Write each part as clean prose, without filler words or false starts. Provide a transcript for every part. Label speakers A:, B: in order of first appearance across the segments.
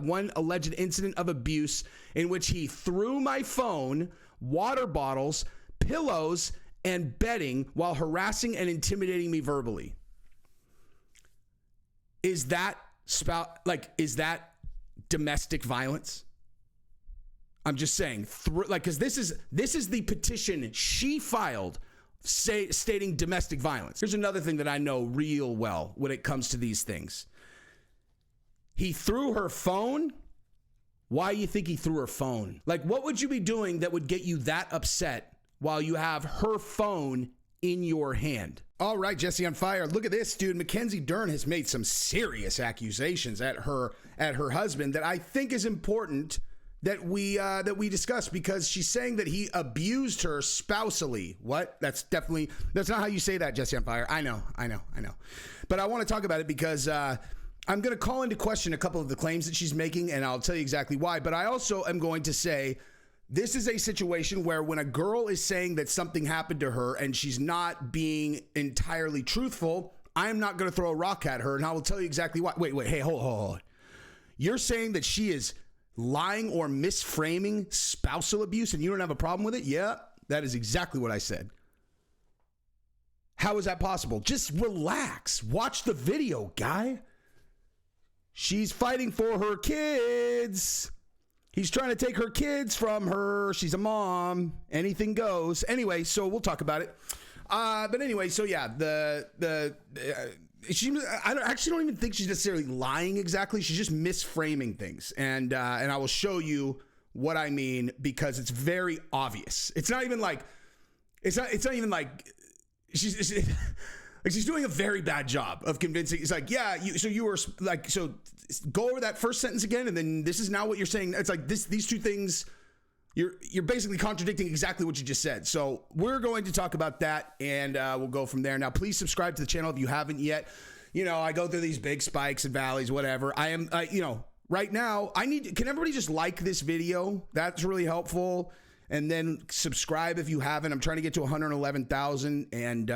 A: One alleged incident of abuse in which he threw my phone, water bottles, pillows, and bedding while harassing and intimidating me verbally. Is that is that domestic violence? I'm just saying, because this is the petition she filed stating domestic violence. Here's another thing that I know real well when it comes to these things. He threw her phone. Why do you think he threw her phone? Like, what would you be doing that would get you that upset while you have her phone in your hand? All right, Jesse on Fire. Look at this, dude. Mackenzie Dern has made some serious accusations at her husband that I think is important that we discuss, because she's saying that he abused her spousally. What? That's not how you say that, Jesse on Fire. I know. But I want to talk about it because I'm going to call into question a couple of the claims that she's making, and I'll tell you exactly why. But I also am going to say this is a situation where when a girl is saying that something happened to her and she's not being entirely truthful, I'm not going to throw a rock at her, and I will tell you exactly why. Wait, hey, hold on. You're saying that she is lying or misframing spousal abuse and you don't have a problem with it? Yeah, that is exactly what I said. How is that possible? Just relax. Watch the video, guy. She's fighting for her kids. He's trying to take her kids from her. She's a mom. Anything goes. Anyway, so we'll talk about it. But anyway, so yeah, I actually don't even think she's necessarily lying exactly. She's just misframing things, and I will show you what I mean, because it's very obvious. It's not even like she's doing a very bad job of convincing. It's like, yeah, you were like, so go over that first sentence again, and then this is now what you're saying. It's like these two things. You're basically contradicting exactly what you just said. So we're going to talk about that, and we'll go from there. Now, please subscribe to the channel if you haven't yet. You know, I go through these big spikes and valleys, whatever. I am, right now, can everybody just like this video? That's really helpful. And then subscribe if you haven't. I'm trying to get to 111,000. And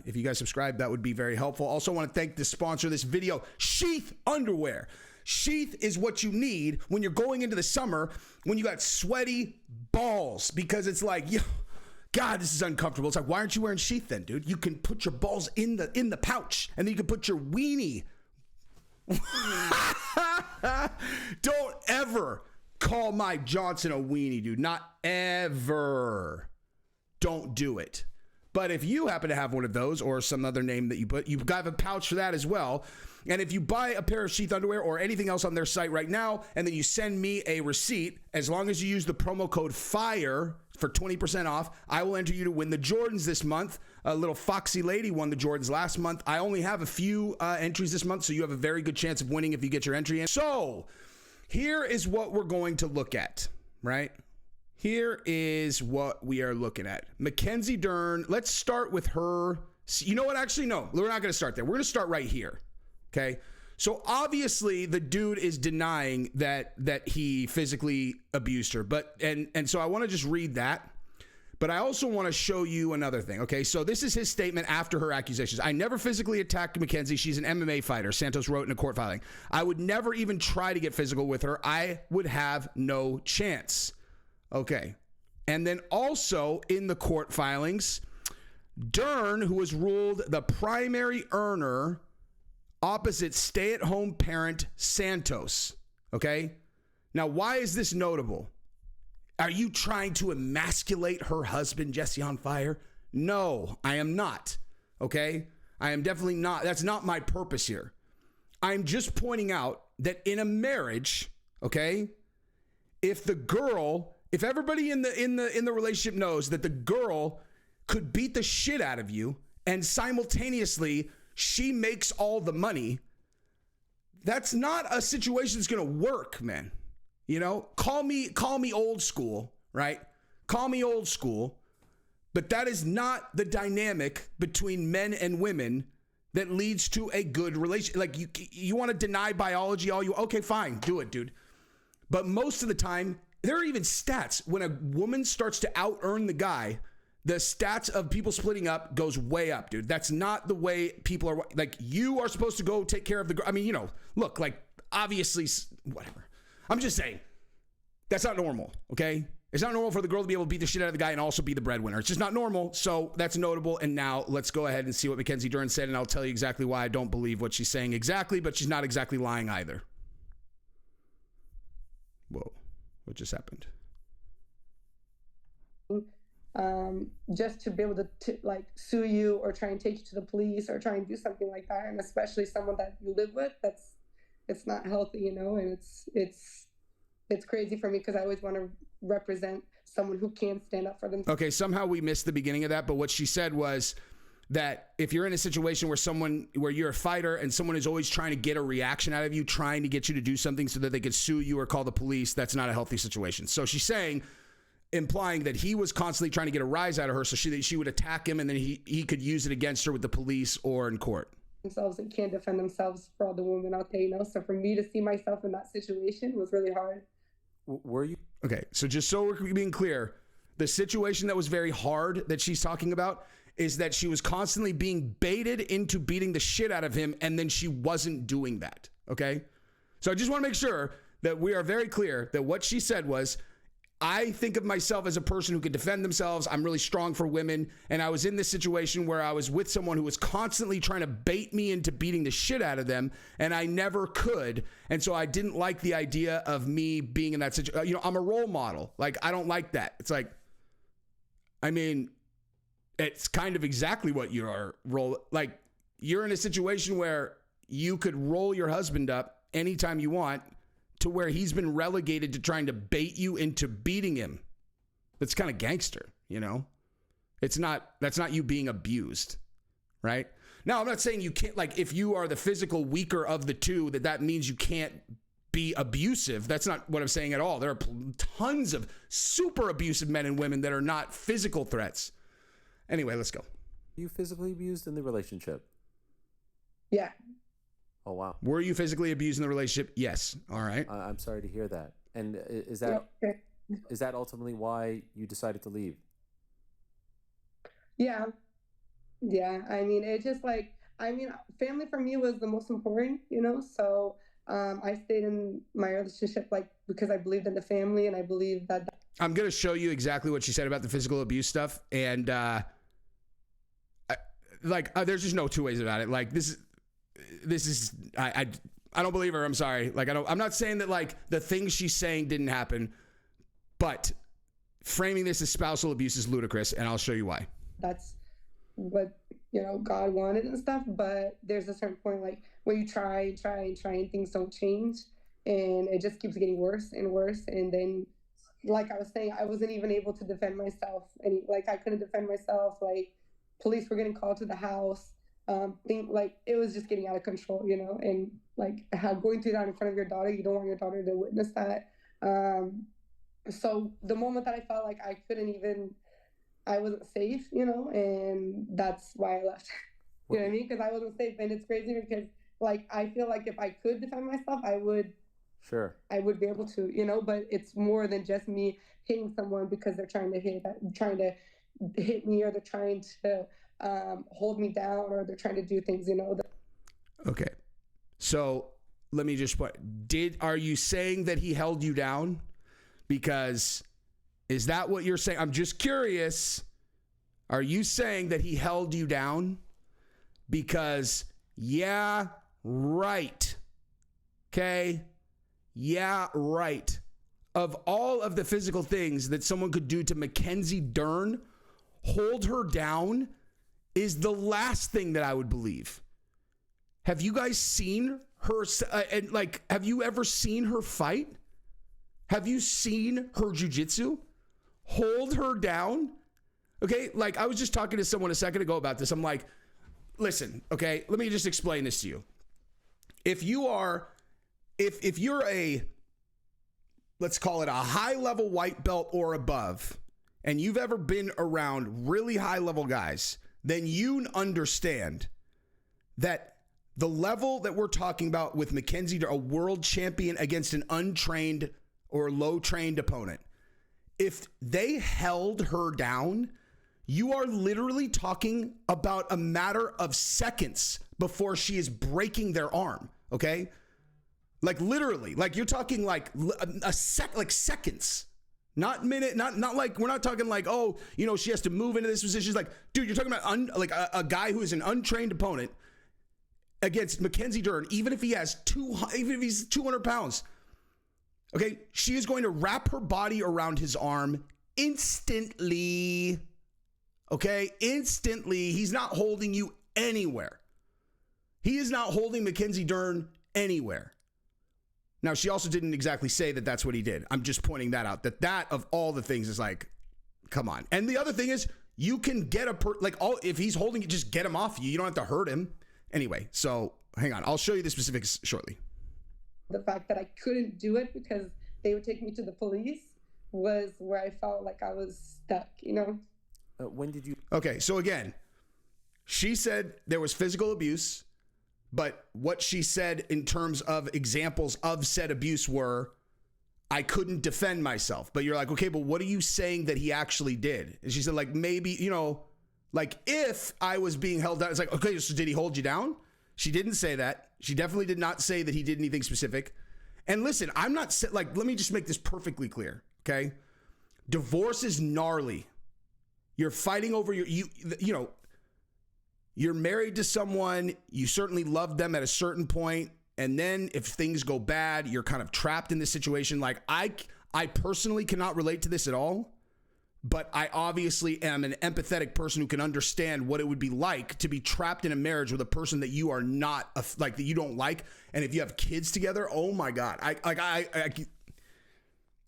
A: if you guys subscribe, that would be very helpful. Also, want to thank the sponsor of this video, Sheath Underwear. Sheath is what you need when you're going into the summer, when you got sweaty balls, because it's like, yo, God, this is uncomfortable. It's like, why aren't you wearing Sheath then, dude? You can put your balls in the pouch, and then you can put your weenie. Don't ever call Mike Johnson a weenie, dude. Not ever. Don't do it. But if you happen to have one of those, or some other name that you put, you've got a pouch for that as well. And if you buy a pair of Sheath underwear or anything else on their site right now, and then you send me a receipt, as long as you use the promo code FIRE for 20% off, I will enter you to win the Jordans this month. A little foxy lady won the Jordans last month. I only have a few entries this month, so you have a very good chance of winning if you get your entry in. So here is what we're going to look at, right? Here is what we are looking at. Mackenzie Dern, let's start with her. You know what? Actually, no, we're not going to start there. We're going to start right here. Okay. So obviously the dude is denying that he physically abused her, and so I want to just read that, but I also want to show you another thing. Okay. So this is his statement after her accusations. I never physically attacked Mackenzie. She's an MMA fighter. Santos wrote in a court filing. I would never even try to get physical with her. I would have no chance. Okay. And then also in the court filings, Dern, who was ruled the primary earner opposite stay-at-home parent Santos. Okay? Now, why is this notable? Are you trying to emasculate her husband, Jesse on Fire? No, I am not. Okay? I am definitely not. That's not my purpose here. I'm just pointing out that in a marriage, okay, if everybody in the relationship knows that the girl could beat the shit out of you and simultaneously she makes all the money, that's not a situation that's going to work, man. You know, call me old school, right? Call me old school, but that is not the dynamic between men and women that leads to a good relationship. Like you want to deny biology okay, fine, do it, dude. But most of the time, there are even stats when a woman starts to out earn the guy, the stats of people splitting up goes way up, dude. That's not the way people are. Like, you are supposed to go take care of the girl. I mean, you know, look, like, obviously, whatever. I'm just saying, that's not normal, okay? It's not normal for the girl to be able to beat the shit out of the guy and also be the breadwinner. It's just not normal, so that's notable. And now let's go ahead and see what Mackenzie Dern said, and I'll tell you exactly why I don't believe what she's saying exactly, but she's not exactly lying either. Whoa, what just happened?
B: Just to be able to like sue you or try and take you to the police or try and do something like that, and especially someone that you live with, it's not healthy, you know. And it's crazy for me because I always want to represent someone who can stand up for themselves.
A: Okay, somehow we missed the beginning of that, but what she said was that if you're in a situation where you're a fighter and someone is always trying to get a reaction out of you, trying to get you to do something so that they could sue you or call the police, that's not a healthy situation. So she's saying, implying that he was constantly trying to get a rise out of her, so she would attack him and then he could use it against her with the police or in court.
B: Themselves and can't defend themselves for all the women out there, you know. So for me to see myself in that situation was really hard.
C: Were you?
A: Okay, so just so we're being clear, the situation that was very hard that she's talking about is that she was constantly being baited into beating the shit out of him, and then she wasn't doing that, okay? So I just want to make sure that we are very clear that what she said was, I think of myself as a person who can defend themselves. I'm really strong for women. And I was in this situation where I was with someone who was constantly trying to bait me into beating the shit out of them. And I never could. And so I didn't like the idea of me being in that situation. You know, I'm a role model. Like, I don't like that. It's like, I mean, it's kind of exactly what you are like, you're in a situation where you could roll your husband up anytime you want, to where he's been relegated to trying to bait you into beating him. That's kind of gangster, you know? That's not you being abused, right? Now, I'm not saying you can't, like, if you are the physical weaker of the two, that means you can't be abusive. That's not what I'm saying at all. There are tons of super abusive men and women that are not physical threats. Anyway, let's go.
C: You physically abused in the relationship?
B: Yeah.
C: Oh, wow.
A: Were you physically abused in the relationship? Yes. All right.
C: I'm sorry to hear that. And is that ultimately why you decided to leave?
B: Yeah. Yeah. I mean, it's just like, family for me was the most important, you know? So I stayed in my relationship, like, because I believed in the family and I believe that.
A: I'm going to show you exactly what she said about the physical abuse stuff. And there's just no two ways about it. Like, this is I don't believe her. I'm sorry. Like, I'm not saying that, like, the things she's saying didn't happen, but framing this as spousal abuse is ludicrous, and I'll show you why.
B: That's what, you know, God wanted and stuff, but there's a certain point, like, where you try and things don't change, and it just keeps getting worse and worse. And then, like I was saying, I wasn't even able to defend myself. And, like, I couldn't defend myself. Like, police were getting called to the house. Like, it was just getting out of control, you know. And, like, going through that in front of your daughter, you don't want your daughter to witness that. So the moment that I felt like I wasn't safe, you know, and that's why I left. You know what I mean? Because I wasn't safe. And it's crazy because, like, I feel like if I could defend myself, I would.
C: Sure. I
B: would be able to, you know. But it's more than just me hitting someone because they're trying to hit me, or they're trying to hold me down, or they're trying to do things, you know.
A: Okay. So let me just put, are you saying that he held you down? Because is that what you're saying? I'm just curious. Are you saying that he held you down? Because, yeah, right. Okay. Yeah, right. Of all of the physical things that someone could do to Mackenzie Dern, hold her down is the last thing that I would believe. Have you guys seen her? And, like, have you ever seen her fight? Have you seen her jiu-jitsu? Hold her down? Okay, like, I was just talking to someone a second ago about this. I'm like, listen, okay, let me just explain this to you. If you're a, let's call it a high-level white belt or above, and you've ever been around really high-level guys, then you understand that the level that we're talking about with Mackenzie, a world champion against an untrained or low-trained opponent, if they held her down, you are literally talking about a matter of seconds before she is breaking their arm, okay? Like literally, like you're talking like like seconds, not minute, not like, we're not talking like, oh, you know, she has to move into this position. It's like, dude, you're talking about like a guy who is an untrained opponent against Mackenzie Dern, even if he's 200 pounds. Okay, she is going to wrap her body around his arm instantly. Okay, instantly. He's not holding you anywhere. He is not holding Mackenzie Dern anywhere. Now, she also didn't exactly say that that's what he did. I'm just pointing that out, that of all the things is like, come on. And the other thing is, you can get if he's holding it, just get him off you. You don't have to hurt him. Anyway, so hang on. I'll show you the specifics shortly.
B: The fact that I couldn't do it because they would take me to the police was where I felt like I was stuck, you know?
C: When did you?
A: Okay, so again, she said there was physical abuse, but what she said in terms of examples of said abuse were, I couldn't defend myself. But you're like, okay, but what are you saying that he actually did? And she said, like, maybe, you know, like if I was being held down, it's like, okay, so did he hold you down? She didn't say that. She definitely did not say that he did anything specific. And listen, I'm not like, let me just make this perfectly clear. Okay. Divorce is gnarly. You're fighting over you know, you're married to someone, you certainly loved them at a certain point, and then if things go bad, you're kind of trapped in this situation. Like I personally cannot relate to this at all, but I obviously am an empathetic person who can understand what it would be like to be trapped in a marriage with a person that you are not like, that you don't like, and if you have kids together, oh my God,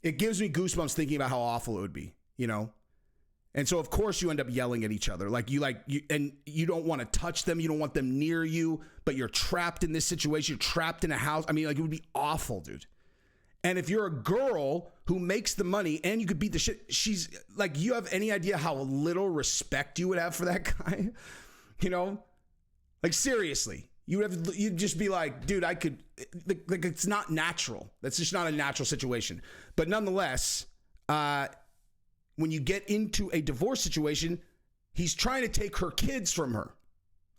A: it gives me goosebumps thinking about how awful it would be, you know. And so, of course, you end up yelling at each other. And you don't want to touch them. You don't want them near you, but you're trapped in this situation. You're trapped in a house. I mean, like, it would be awful, dude. And if you're a girl who makes the money and you could beat the shit, she's like, you have any idea how little respect you would have for that guy? You know, like, seriously, you'd just be like, dude, I could, like, it's not natural. That's just not a natural situation. But nonetheless, when you get into a divorce situation, he's trying to take her kids from her,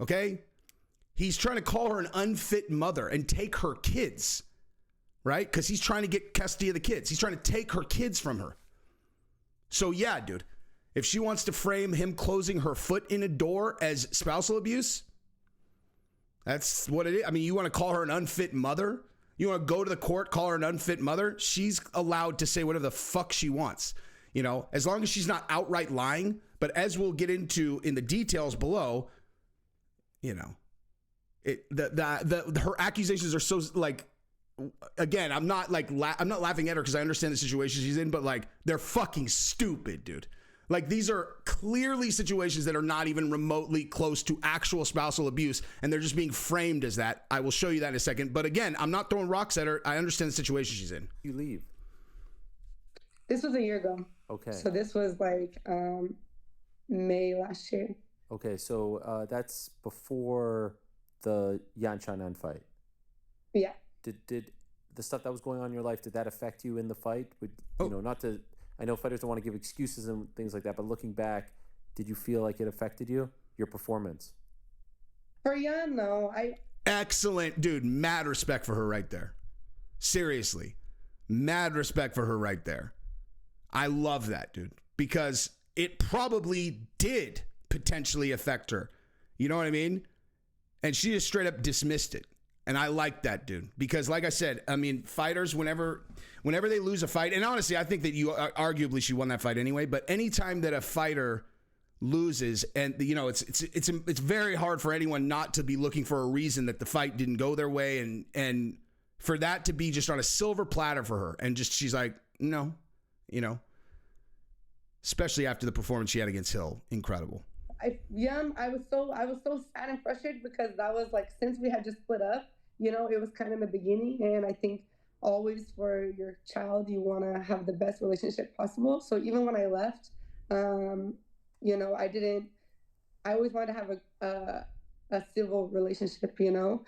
A: okay? He's trying to call her an unfit mother and take her kids, right? Because he's trying to get custody of the kids. He's trying to take her kids from her. So yeah, dude, if she wants to frame him closing her foot in a door as spousal abuse, that's what it is. I mean, you want to call her an unfit mother? You want to go to the court, call her an unfit mother? She's allowed to say whatever the fuck she wants. You know, as long as she's not outright lying. But as we'll get into in the details below, you know, her accusations are so, like, again, I'm not laughing at her because I understand the situation she's in, but like, they're fucking stupid, dude. Like, these are clearly situations that are not even remotely close to actual spousal abuse, and they're just being framed as that. I will show you that in a second. But again, I'm not throwing rocks at her. I understand the situation she's in.
C: You leave.
B: This was a year ago.
C: Okay.
B: So this was like May last year.
C: Okay, so that's before the Yan Chanan fight.
B: Yeah.
C: Did the stuff that was going on in your life, did that affect you in the fight? You know, not to, I know fighters don't want to give excuses and things like that, but looking back, did you feel like it affected you, your performance?
B: For Yan, no.
A: Excellent, dude. Mad respect for her right there. Seriously. Mad respect for her right there. I love that, dude, because it probably did potentially affect her. You know what I mean? And she just straight up dismissed it. And I like that, dude, because like I said, I mean, fighters, whenever they lose a fight, and honestly, I think that arguably she won that fight anyway, but anytime that a fighter loses, and you know, it's very hard for anyone not to be looking for a reason that the fight didn't go their way, and for that to be just on a silver platter for her, and just, she's like, no, you know, especially after the performance she had against Hill. Incredible.
B: I was so sad and frustrated because that was like, since we had just split up, you know, it was kind of the beginning. And I think always for your child, you want to have the best relationship possible. So even when I left, you know, I always wanted to have a civil relationship, you know,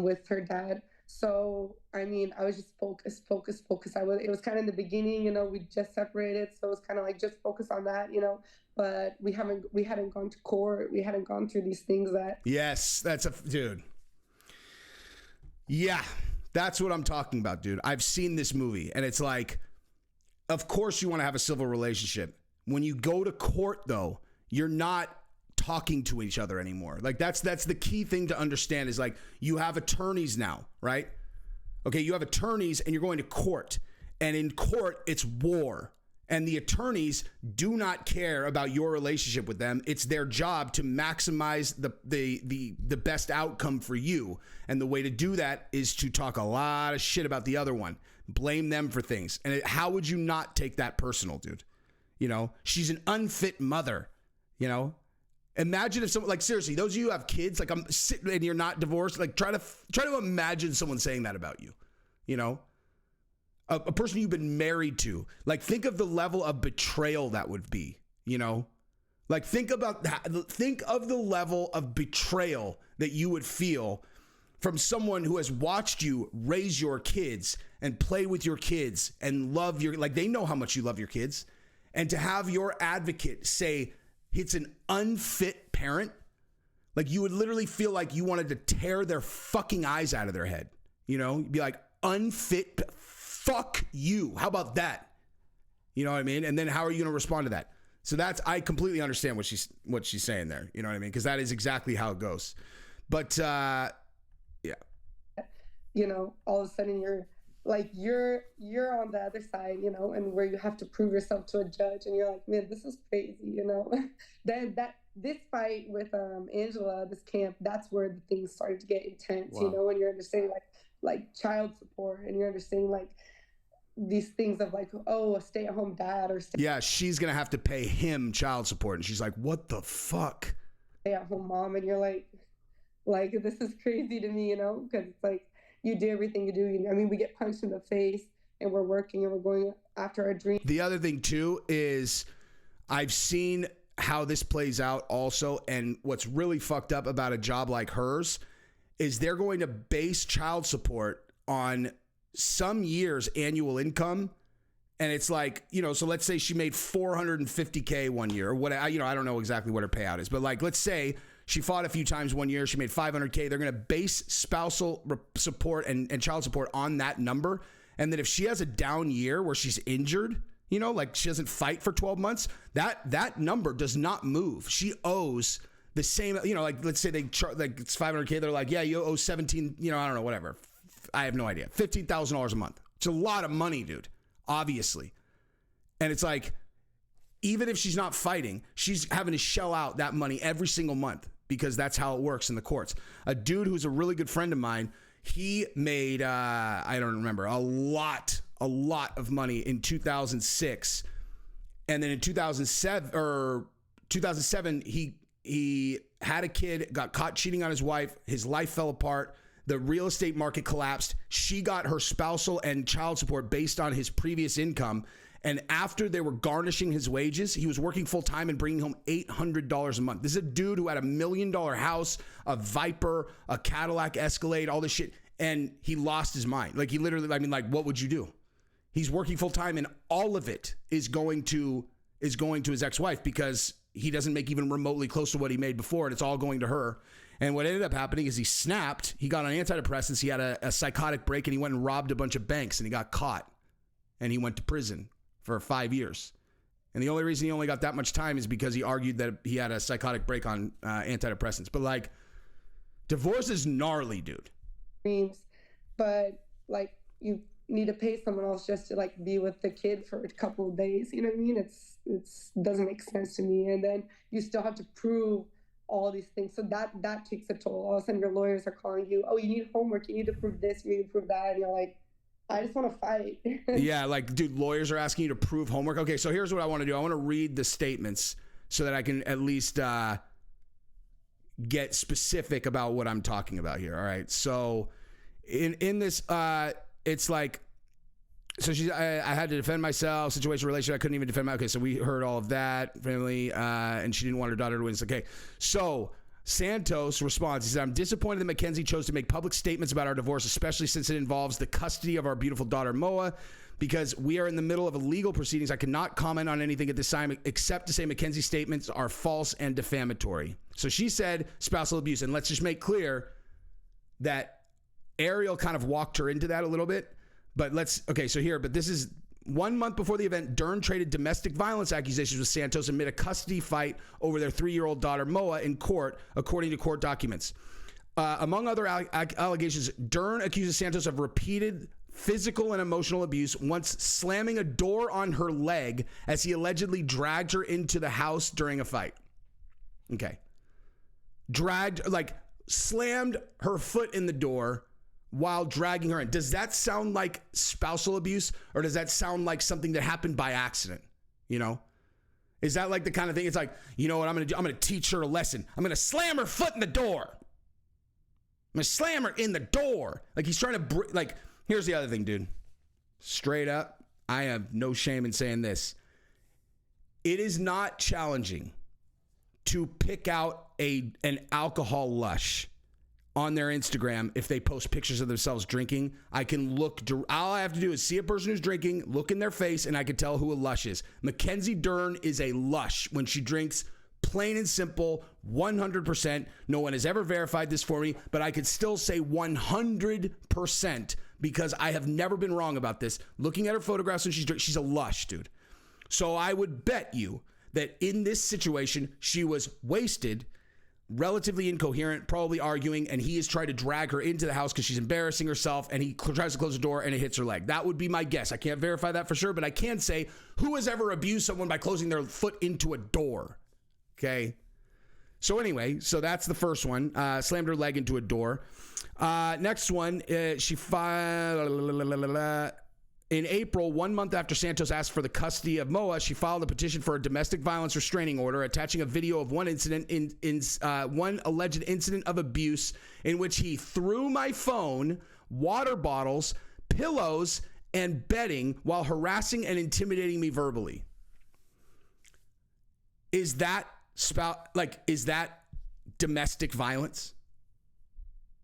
B: with her dad. So, I mean, I was just focused. It was kind of in the beginning, you know, we just separated. So it was kind of like, just focus on that, you know, but we hadn't gone to court. We hadn't gone through these things that.
A: Yes, dude. Yeah, That's what I'm talking about, dude. I've seen this movie, and it's like, of course you want to have a civil relationship. When you go to court, though, you're not talking to each other anymore. Like, that's the key thing to understand is, like, you have attorneys now, right? Okay, you have attorneys, and you're going to court. And in court, it's war. And the attorneys do not care about your relationship with them. It's their job to maximize the best outcome for you. And the way to do that is to talk a lot of shit about the other one. Blame them for things. And how would you not take that personal, dude? You know, she's an unfit mother, you know? Imagine if someone, like, seriously, those of you who have kids, like, I'm sitting and you're not divorced, like, try to imagine someone saying that about you, you know? A person you've been married to. Like, think of the level of betrayal that would be, you know? Like, think of the level of betrayal that you would feel from someone who has watched you raise your kids and play with your kids and love your, like, they know how much you love your kids. And to have your advocate say it's an unfit parent, like, you would literally feel like you wanted to tear their fucking eyes out of their head. You know, you'd be like, unfit, fuck you. How about that? You know what I mean? And then how are you going to respond to that? So I completely understand what she's saying there. You know what I mean? Because that is exactly how it goes. But yeah.
B: You know, all of a sudden you're on the other side, you know, and where you have to prove yourself to a judge, and you're like, man, this is crazy, you know. This fight with Angela, this camp, that's where the things started to get intense. Wow. You know, when you're understanding like child support, and you're understanding like these things of like, oh, a stay-at-home dad or
A: yeah, she's gonna have to pay him child support, and she's like, what the fuck?
B: Stay-at-home mom, and you're like this is crazy to me, you know, because it's like you do everything you do. I mean, we get punched in the face, and we're working, and we're going after our dream.
A: The other thing too is I've seen how this plays out also, and what's really fucked up about a job like hers is they're going to base child support on some years' annual income. And it's like, you know, so let's say she made $450K one year, or what, you know, I don't know exactly what her payout is, but like, let's say she fought a few times one year, she made $500K. They're going to base spousal support and child support on that number. And then if she has a down year where she's injured, you know, like she doesn't fight for 12 months, that number does not move. She owes the same, you know, like let's say they charge, like it's $500K. They're like, yeah, you owe 17, you know, I don't know, whatever. I have no idea. $15,000 a month. It's a lot of money, dude, obviously. And it's like, even if she's not fighting, she's having to shell out that money every single month because that's how it works in the courts. A dude who's a really good friend of mine, he made, I don't remember, a lot of money in 2006. And then in 2007, he had a kid, got caught cheating on his wife. His life fell apart. The real estate market collapsed. She got her spousal and child support based on his previous income. And after they were garnishing his wages, he was working full time and bringing home $800 a month. This is a dude who had $1 million house, a Viper, a Cadillac Escalade, all this shit. And he lost his mind. Like, he literally, I mean, like, what would you do? He's working full time, and all of it is going to his ex-wife because he doesn't make even remotely close to what he made before, and it's all going to her. And what ended up happening is he snapped. He got on antidepressants. He had a psychotic break, and he went and robbed a bunch of banks, and he got caught. And he went to prison for 5 years. And the only reason he only got that much time is because he argued that he had a psychotic break on antidepressants. But, like, divorce is gnarly, dude.
B: But, like, you need to pay someone else just to, like, be with the kid for a couple of days. You know what I mean? It's doesn't make sense to me. And then you still have to prove all these things. So that takes a toll. All of a sudden your lawyers are calling you, oh, you need homework, you need to prove this, you need to prove that. And you're like, I just want to fight.
A: Yeah, like, dude, lawyers are asking you to prove homework. Okay, so here's what I want to do. I want to read the statements so that I can at least get specific about what I'm talking about here. All right. So in this, it's like, so I had to defend myself, situation, relationship. I couldn't even defend okay, so we heard all of that, family, and she didn't want her daughter to win. It's okay. So Santos responds. He said, I'm disappointed that Mackenzie chose to make public statements about our divorce, especially since it involves the custody of our beautiful daughter, Moa, because we are in the middle of a legal proceedings. I cannot comment on anything at this time except to say Mackenzie's statements are false and defamatory. So she said spousal abuse. And let's just make clear that Ariel kind of walked her into that a little bit. But this is 1 month before the event. Dern traded domestic violence accusations with Santos amid a custody fight over their 3-year-old daughter, Moa, in court, according to court documents. Among other allegations, Dern accuses Santos of repeated physical and emotional abuse, once slamming a door on her leg as he allegedly dragged her into the house during a fight. Okay. Slammed her foot in the door while dragging her in. Does that sound like spousal abuse, or does that sound like something that happened by accident? You know? Is that like the kind of thing? It's like, you know what I'm going to do? I'm going to teach her a lesson. I'm going to slam her foot in the door. I'm going to slam her in the door. Like, he's trying to, here's the other thing, dude. Straight up, I have no shame in saying this. It is not challenging to pick out an alcohol lush on their Instagram if they post pictures of themselves drinking. I can look, all I have to do is see a person who's drinking, look in their face, and I can tell who a lush is. Mackenzie Dern is a lush when she drinks, plain and simple, 100%. No one has ever verified this for me, but I could still say 100% because I have never been wrong about this. Looking at her photographs when she's a lush, dude. So I would bet you that in this situation, she was wasted, relatively incoherent, probably arguing, and he is trying to drag her into the house because she's embarrassing herself, and he tries to close the door and it hits her leg. That would be my guess. I can't verify that for sure, but I can say, who has ever abused someone by closing their foot into a door? Okay. So anyway, so that's the first one. Slammed her leg into a door. Next one, she filed... In April, 1 month after Santos asked for the custody of Moa, she filed a petition for a domestic violence restraining order, attaching a video of one alleged incident of abuse in which he threw my phone, water bottles, pillows, and bedding while harassing and intimidating me verbally. Is that domestic violence?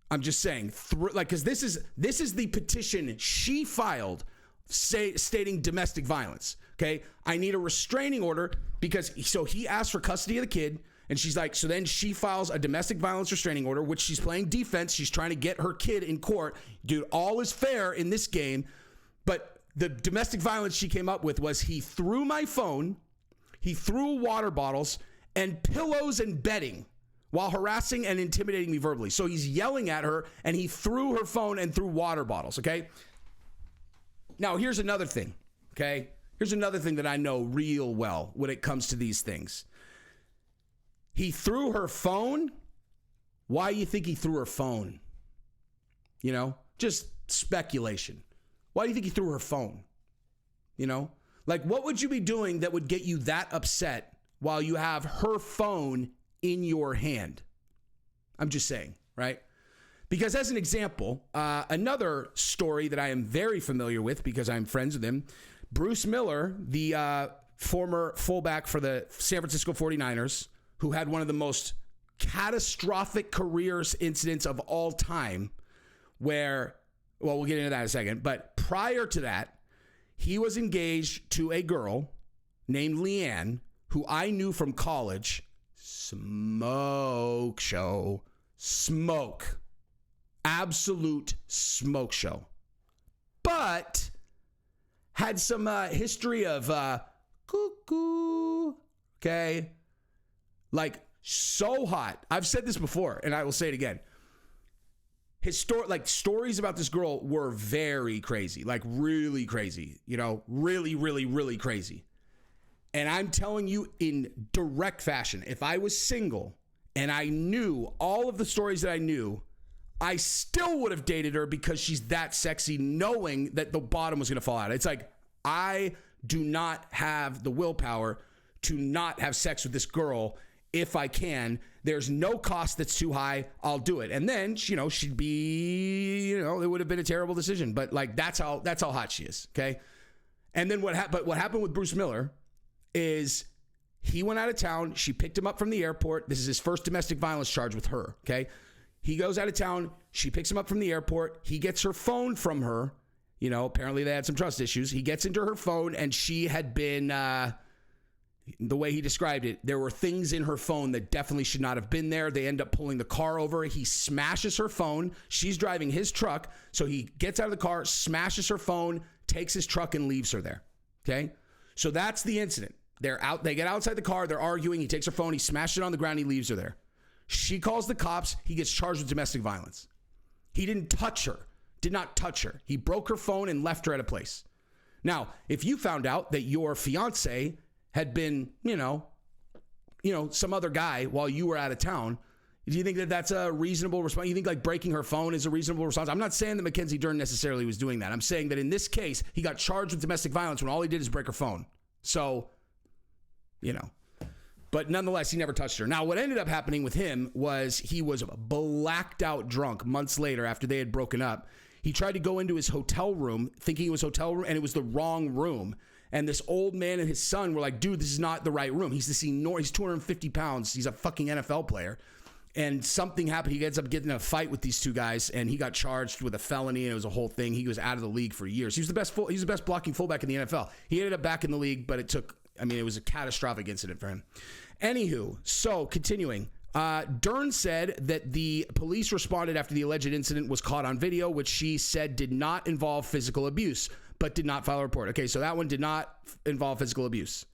A: I'm just saying, because this is the petition she filed, stating domestic violence. Okay, I need a restraining order so he asked for custody of the kid, and she's like, so then she files a domestic violence restraining order, which she's playing defense. She's trying to get her kid in court. Dude, all is fair in this game, but the domestic violence she came up with was he threw my phone, he threw water bottles and pillows and bedding while harassing and intimidating me verbally. So he's yelling at her, and he threw her phone and threw water bottles, okay? Now, here's another thing, okay? Here's another thing that I know real well when it comes to these things. He threw her phone. Why do you think he threw her phone? You know, just speculation. Why do you think he threw her phone? You know? Like, what would you be doing that would get you that upset while you have her phone in your hand? I'm just saying, right? Because as an example, another story that I am very familiar with because I'm friends with him, Bruce Miller, the former fullback for the San Francisco 49ers, who had one of the most catastrophic careers incidents of all time where, well, we'll get into that in a second, but prior to that, he was engaged to a girl named Leanne, who I knew from college. Smoke show. Smoke. Absolute smoke show. But had some history of cuckoo. Okay. Like, so hot. I've said this before, and I will say it again. Stories about this girl were very crazy. Like, really crazy. You know, really, really, really crazy. And I'm telling you in direct fashion, if I was single and I knew all of the stories that I knew, I still would have dated her because she's that sexy, knowing that the bottom was going to fall out. It's like, I do not have the willpower to not have sex with this girl if I can. There's no cost that's too high. I'll do it. And then, you know, she'd be, you know, it would have been a terrible decision. But like, that's how hot she is. Okay. And then what happened with Bruce Miller is he went out of town. She picked him up from the airport. This is his first domestic violence charge with her. Okay. He goes out of town. She picks him up from the airport. He gets her phone from her. You know, apparently they had some trust issues. He gets into her phone, and she had been The way he described it, there were things in her phone that definitely should not have been there. They end up pulling the car over. He smashes her phone. She's driving his truck. So he gets out of the car, smashes her phone, takes his truck, and leaves her there. Okay? So that's the incident. They're out. They get outside the car. They're arguing. He takes her phone. He smashes it on the ground. He leaves her there. She calls the cops. He gets charged with domestic violence. He didn't touch her. Did not touch her. He broke her phone and left her at a place. Now, if you found out that your fiance had been, some other guy while you were out of town, do you think that that's a reasonable response? You think like breaking her phone is a reasonable response? I'm not saying that Mackenzie Dern necessarily was doing that. I'm saying that in this case, he got charged with domestic violence when all he did is break her phone. So, but nonetheless, he never touched her. Now, what ended up happening with him was he was blacked out drunk months later after they had broken up. He tried to go into his hotel room thinking it was hotel room, and it was the wrong room. And this old man and his son were like, dude, this is not the right room. He's 250 pounds. He's a fucking NFL player. And something happened. He ends up getting in a fight with these two guys, and he got charged with a felony, and it was a whole thing. He was out of the league for years. He was the best blocking fullback in the NFL. He ended up back in the league, but it was a catastrophic incident for him. Anywho, so continuing. Dern said that the police responded after the alleged incident was caught on video, which she said did not involve physical abuse, but did not file a report. Okay, so that one did not involve physical abuse.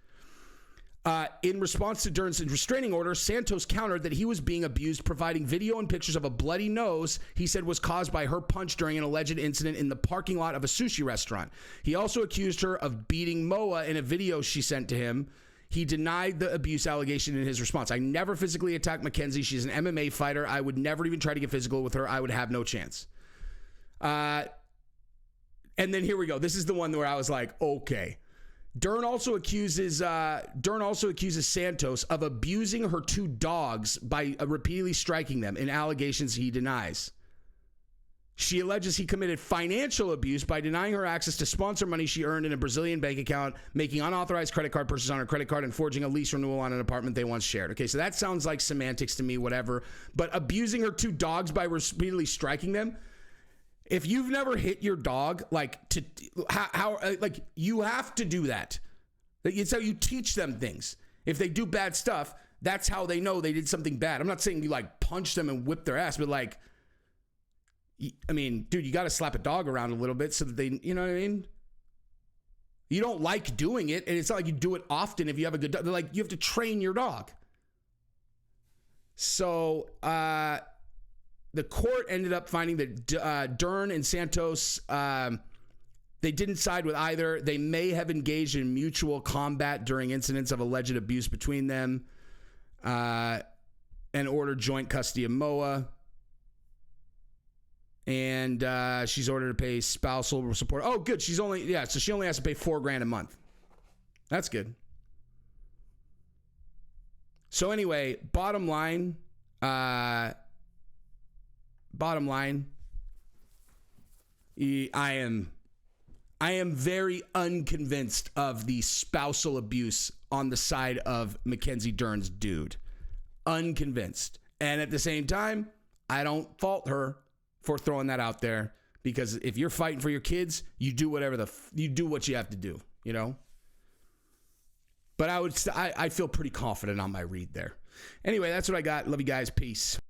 A: In response to Dern's restraining order, Santos countered that he was being abused, providing video and pictures of a bloody nose he said was caused by her punch during an alleged incident in the parking lot of a sushi restaurant. He also accused her of beating Moa in a video she sent to him. He denied the abuse allegation in his response. I never physically attacked Mackenzie. She's an MMA fighter. I would never even try to get physical with her. I would have no chance. And then here we go. This is the one where I was like, okay. Dern also accuses Santos of abusing her two dogs by repeatedly striking them in allegations he denies. She alleges he committed financial abuse by denying her access to sponsor money she earned in a Brazilian bank account, making unauthorized credit card purchases on her credit card, and forging a lease renewal on an apartment they once shared. Okay, so that sounds like semantics to me, whatever. But abusing her two dogs by repeatedly striking them, if you've never hit your dog, you have to do that. It's how you teach them things. If they do bad stuff, that's how they know they did something bad. I'm not saying you punch them and whip their ass, but dude, you got to slap a dog around a little bit so that they, you know what I mean? You don't like doing it, and it's not like you do it often if you have a good dog. You have to train your dog. So, the court ended up finding that Dern and Santos, they didn't side with either. They may have engaged in mutual combat during incidents of alleged abuse between them, and ordered joint custody of Moa. And she's ordered to pay spousal support. Oh, good. So she only has to pay $4,000 a month. That's good. So anyway, bottom line, I am very unconvinced of the spousal abuse on the side of Mackenzie Dern's dude. Unconvinced. And at the same time, I don't fault her for throwing that out there, because if you're fighting for your kids, you do you do what you have to do, But I feel pretty confident on my read there. Anyway, that's what I got. Love you guys. Peace.